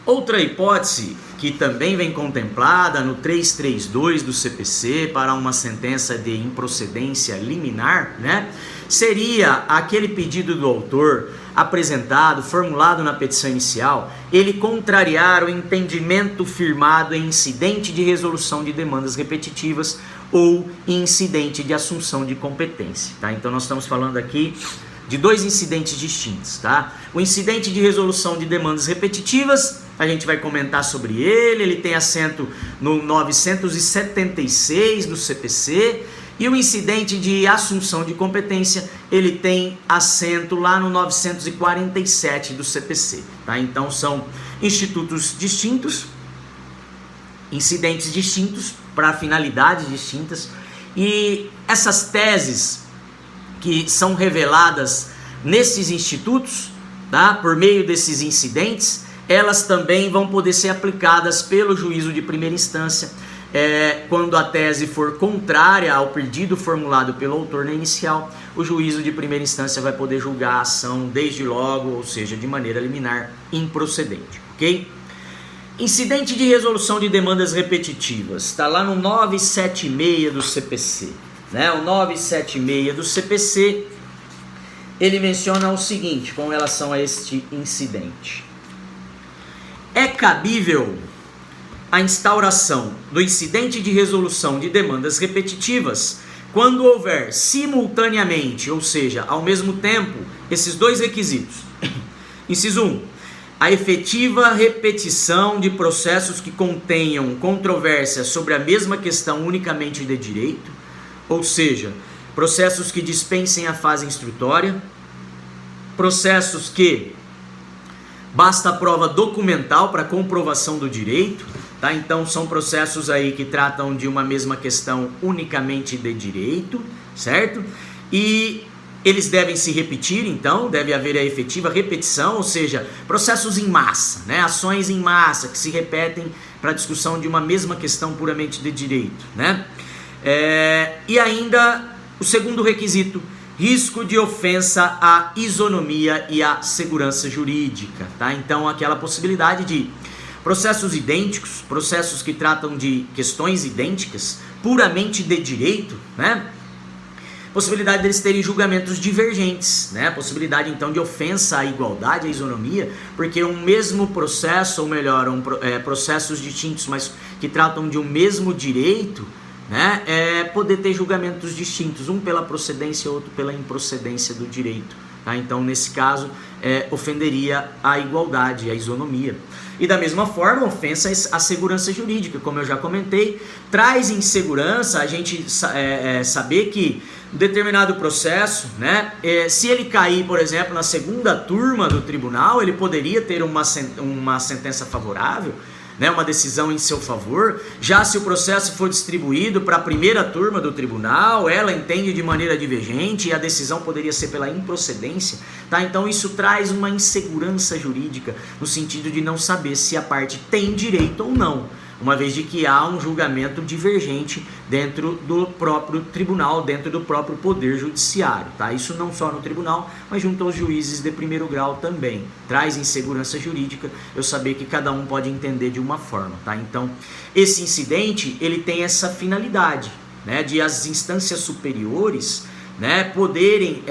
Outra hipótese que também vem contemplada no 332 do CPC para uma sentença de improcedência liminar, né, seria aquele pedido do autor apresentado, formulado na petição inicial, ele contrariar o entendimento firmado em incidente de resolução de demandas repetitivas ou incidente de assunção de competência, tá? Então nós estamos falando aqui de dois incidentes distintos, tá? O incidente de resolução de demandas repetitivas, a gente vai comentar sobre ele tem assento no 976 do CPC, e o incidente de assunção de competência, ele tem assento lá no 947 do CPC, tá? Então são institutos distintos, incidentes distintos para finalidades distintas, e essas teses que são reveladas nesses institutos, tá? Por meio desses incidentes, elas também vão poder ser aplicadas pelo juízo de primeira instância, quando a tese for contrária ao pedido formulado pelo autor na inicial, o juízo de primeira instância vai poder julgar a ação desde logo, ou seja, de maneira liminar, improcedente, ok? Incidente de resolução de demandas repetitivas, está lá no 976 do CPC, né? O 976 do CPC, ele menciona o seguinte com relação a este incidente: é cabível a instauração do incidente de resolução de demandas repetitivas quando houver simultaneamente, ou seja, ao mesmo tempo, esses dois requisitos. Inciso 1, a efetiva repetição de processos que contenham controvérsia sobre a mesma questão unicamente de direito, ou seja, processos que dispensem a fase instrutória, processos que basta a prova documental para comprovação do direito, tá? Então são processos aí que tratam de uma mesma questão unicamente de direito, certo? E eles devem se repetir, então deve haver a efetiva repetição, ou seja, processos em massa, né? Ações em massa que se repetem para a discussão de uma mesma questão puramente de direito, né? E ainda o segundo requisito, risco de ofensa à isonomia e à segurança jurídica, tá? Então aquela possibilidade de processos idênticos, processos que tratam de questões idênticas, puramente de direito, né? Possibilidade deles terem julgamentos divergentes, né? Possibilidade então de ofensa à igualdade, à isonomia, porque um mesmo processo, ou melhor, processos distintos, mas que tratam de um mesmo direito, né? Poder ter julgamentos distintos, um pela procedência, outro pela improcedência do direito, tá? Então nesse caso ofenderia a igualdade, a isonomia. E da mesma forma, ofensa à segurança jurídica, como eu já comentei, traz insegurança a gente saber que um determinado processo, né, se ele cair, por exemplo, na segunda turma do tribunal, ele poderia ter uma sentença favorável, né, uma decisão em seu favor. Já se o processo for distribuído para a primeira turma do tribunal, ela entende de maneira divergente e a decisão poderia ser pela improcedência, tá? Então isso traz uma insegurança jurídica no sentido de não saber se a parte tem direito ou não, uma vez de que há um julgamento divergente dentro do próprio tribunal, dentro do próprio poder judiciário, tá? Isso não só no tribunal, mas junto aos juízes de primeiro grau também. Traz insegurança jurídica eu saber que cada um pode entender de uma forma, tá? Então, esse incidente, ele tem essa finalidade, né, de as instâncias superiores, né, poderem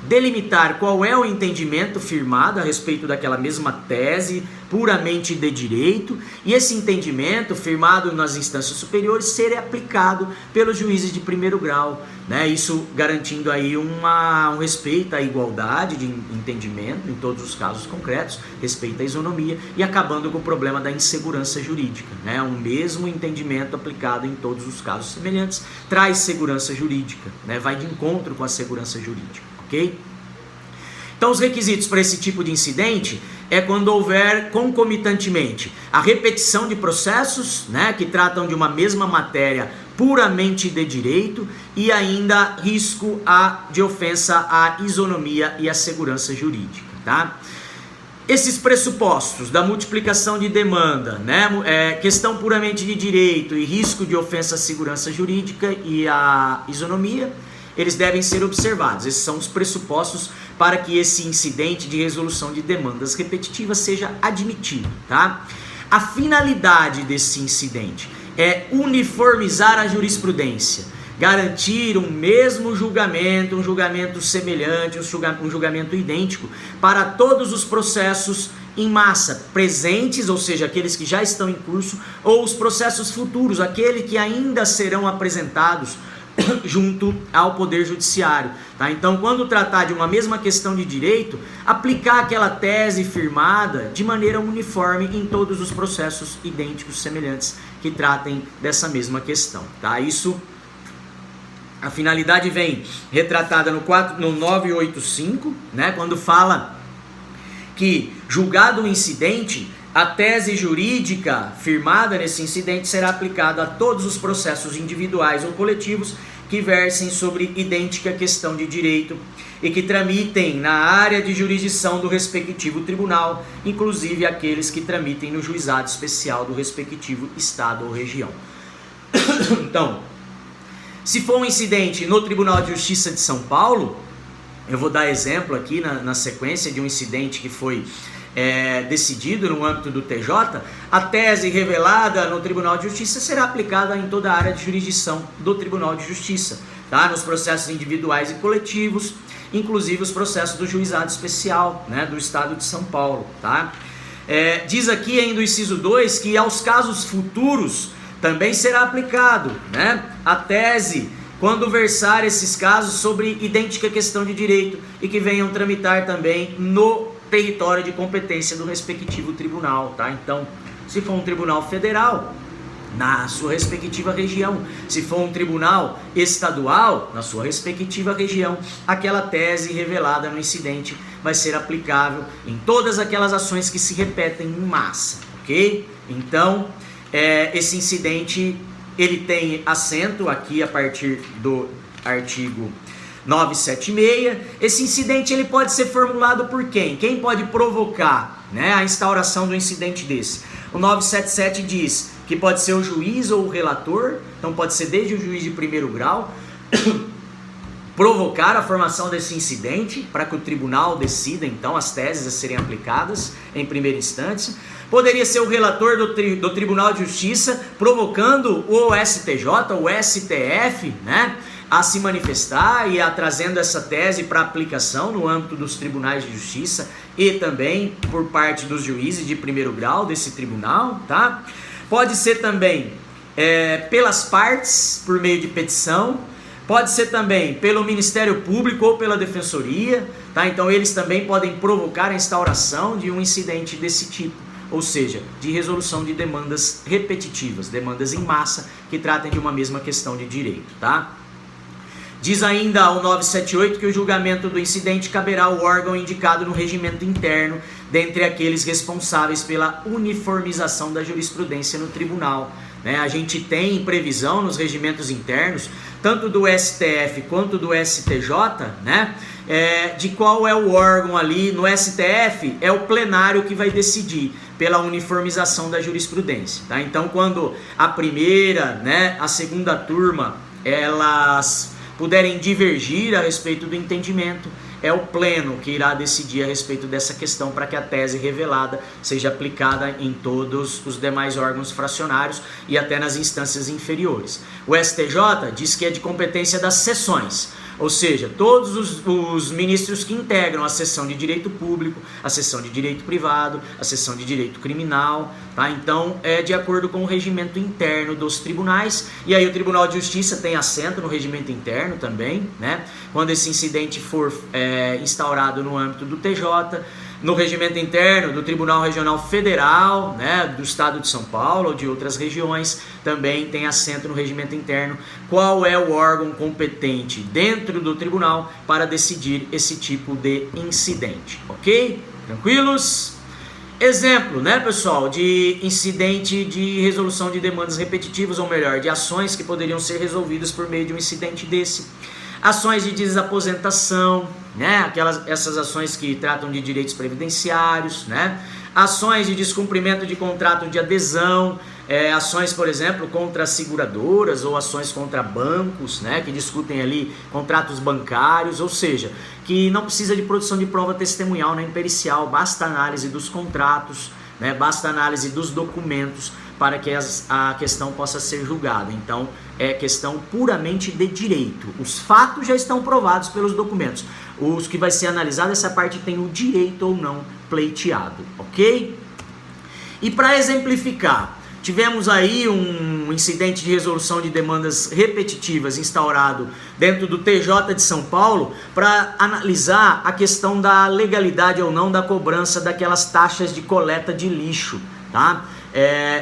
delimitar qual é o entendimento firmado a respeito daquela mesma tese puramente de direito, e esse entendimento firmado nas instâncias superiores ser aplicado pelos juízes de primeiro grau, né? Isso garantindo aí um respeito à igualdade de entendimento em todos os casos concretos, respeito à isonomia e acabando com o problema da insegurança jurídica, né? Um mesmo entendimento aplicado em todos os casos semelhantes traz segurança jurídica, né? Vai de encontro com a segurança jurídica, ok? Então os requisitos para esse tipo de incidente é quando houver concomitantemente a repetição de processos, né, que tratam de uma mesma matéria puramente de direito, e ainda risco de ofensa à isonomia e à segurança jurídica, tá? Esses pressupostos da multiplicação de demanda, né, questão puramente de direito e risco de ofensa à segurança jurídica e à isonomia, eles devem ser observados. Esses são os pressupostos para que esse incidente de resolução de demandas repetitivas seja admitido, tá? A finalidade desse incidente é uniformizar a jurisprudência, garantir um mesmo julgamento, um julgamento semelhante, um julgamento idêntico para todos os processos em massa presentes, ou seja, aqueles que já estão em curso, ou os processos futuros, aqueles que ainda serão apresentados junto ao Poder Judiciário, tá? Então, quando tratar de uma mesma questão de direito, aplicar aquela tese firmada de maneira uniforme em todos os processos idênticos, semelhantes, que tratem dessa mesma questão, tá? Isso, a finalidade vem retratada no 985, né? Quando fala que, julgado o incidente, a tese jurídica firmada nesse incidente será aplicada a todos os processos individuais ou coletivos que versem sobre idêntica questão de direito e que tramitem na área de jurisdição do respectivo tribunal, inclusive aqueles que tramitem no juizado especial do respectivo estado ou região. Então, se for um incidente no Tribunal de Justiça de São Paulo, eu vou dar exemplo aqui na sequência de um incidente que foi decidido no âmbito do TJ, a tese revelada no Tribunal de Justiça será aplicada em toda a área de jurisdição do Tribunal de Justiça, tá? Nos processos individuais e coletivos, inclusive os processos do juizado especial, né, do Estado de São Paulo, tá? Diz aqui ainda o inciso 2 que aos casos futuros também será aplicado, né, a tese quando versar esses casos sobre idêntica questão de direito e que venham tramitar também no território de competência do respectivo tribunal, tá? Então, se for um tribunal federal, na sua respectiva região, se for um tribunal estadual, na sua respectiva região, aquela tese revelada no incidente vai ser aplicável em todas aquelas ações que se repetem em massa, ok? Então, esse incidente, ele tem assento aqui a partir do artigo 976, esse incidente ele pode ser formulado por quem? Quem pode provocar, né, a instauração do incidente desse? O 977 diz que pode ser o juiz ou o relator, então pode ser desde o juiz de primeiro grau, provocar a formação desse incidente para que o tribunal decida então as teses a serem aplicadas em primeira instância. Poderia ser o relator do Tribunal de Justiça provocando o STJ, o STF, né, a se manifestar e a trazendo essa tese para aplicação no âmbito dos tribunais de justiça e também por parte dos juízes de primeiro grau desse tribunal, tá? Pode ser também pelas partes, por meio de petição, pode ser também pelo Ministério Público ou pela Defensoria, tá? Então eles também podem provocar a instauração de um incidente desse tipo, ou seja, de resolução de demandas repetitivas, demandas em massa que tratem de uma mesma questão de direito, tá? Diz ainda o 978 que o julgamento do incidente caberá ao órgão indicado no regimento interno, dentre aqueles responsáveis pela uniformização da jurisprudência no tribunal, né? A gente tem previsão nos regimentos internos, tanto do STF quanto do STJ, né? De qual é o órgão ali. No STF é o plenário que vai decidir pela uniformização da jurisprudência, tá? Então, quando a primeira, né, a segunda turma, elas puderem divergir a respeito do entendimento, é o pleno que irá decidir a respeito dessa questão para que a tese revelada seja aplicada em todos os demais órgãos fracionários e até nas instâncias inferiores. O STJ diz que é de competência das seções, ou seja, todos os ministros que integram a seção de direito público, a seção de direito privado, a seção de direito criminal, tá? Então é de acordo com o regimento interno dos tribunais, e aí o Tribunal de Justiça tem assento no regimento interno também, né? Quando esse incidente for instaurado no âmbito do TJ, no regimento interno do Tribunal Regional Federal, né, do Estado de São Paulo ou de outras regiões, também tem assento no regimento interno qual é o órgão competente dentro do tribunal para decidir esse tipo de incidente, ok? Tranquilos? Exemplo, né, pessoal, de incidente de resolução de demandas repetitivas, ou melhor, de ações que poderiam ser resolvidas por meio de um incidente desse. Ações de desaposentação, né? Essas ações que tratam de direitos previdenciários, né? Ações de descumprimento de contrato de adesão, ações, por exemplo, contra seguradoras ou ações contra bancos, né, que discutem ali contratos bancários, ou seja, que não precisa de produção de prova testemunhal nem pericial, basta análise dos contratos, né, basta análise dos documentos para que a questão possa ser julgada. Então, é questão puramente de direito. Os fatos já estão provados pelos documentos. Os que vai ser analisado, essa parte tem o direito ou não pleiteado, ok? E para exemplificar, tivemos aí um incidente de resolução de demandas repetitivas instaurado dentro do TJ de São Paulo para analisar a questão da legalidade ou não da cobrança daquelas taxas de coleta de lixo, tá?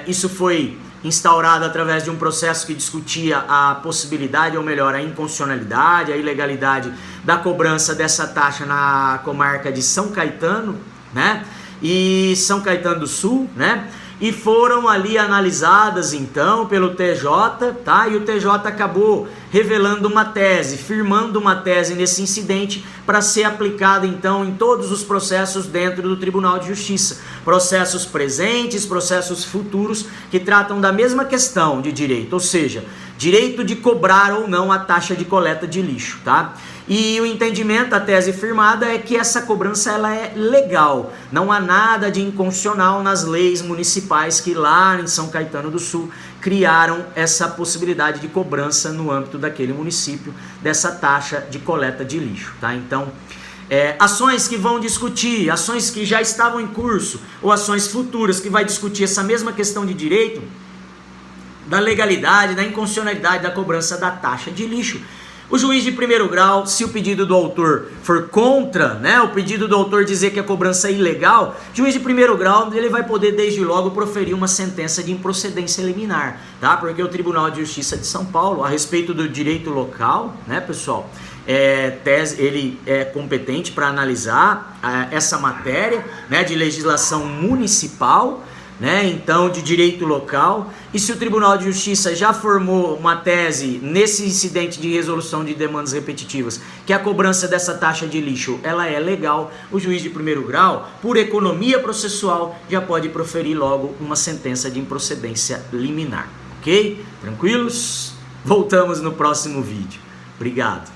Isso foi instaurado através de um processo que discutia a possibilidade, ou melhor, a inconstitucionalidade, a ilegalidade da cobrança dessa taxa na comarca de São Caetano, né? E São Caetano do Sul, né? E foram ali analisadas então pelo TJ, tá? E o TJ acabou revelando uma tese, firmando uma tese nesse incidente para ser aplicada então em todos os processos dentro do Tribunal de Justiça. Processos presentes, processos futuros que tratam da mesma questão de direito, ou seja, direito de cobrar ou não a taxa de coleta de lixo, tá? E o entendimento, a tese firmada é que essa cobrança ela é legal, não há nada de inconstitucional nas leis municipais que lá em São Caetano do Sul criaram essa possibilidade de cobrança no âmbito daquele município dessa taxa de coleta de lixo, tá? Então, ações que vão discutir, ações que já estavam em curso ou ações futuras que vai discutir essa mesma questão de direito, da legalidade, da inconstitucionalidade da cobrança da taxa de lixo. O juiz de primeiro grau, se o pedido do autor for contra, né, o pedido do autor dizer que a cobrança é ilegal, o juiz de primeiro grau ele vai poder desde logo proferir uma sentença de improcedência liminar, tá? Porque o Tribunal de Justiça de São Paulo, a respeito do direito local, né, pessoal, ele é competente para analisar essa matéria, né, de legislação municipal, né, então de direito local. E se o Tribunal de Justiça já formou uma tese nesse incidente de resolução de demandas repetitivas que a cobrança dessa taxa de lixo ela é legal, o juiz de primeiro grau, por economia processual, já pode proferir logo uma sentença de improcedência liminar, ok? Tranquilos? Voltamos no próximo vídeo. Obrigado.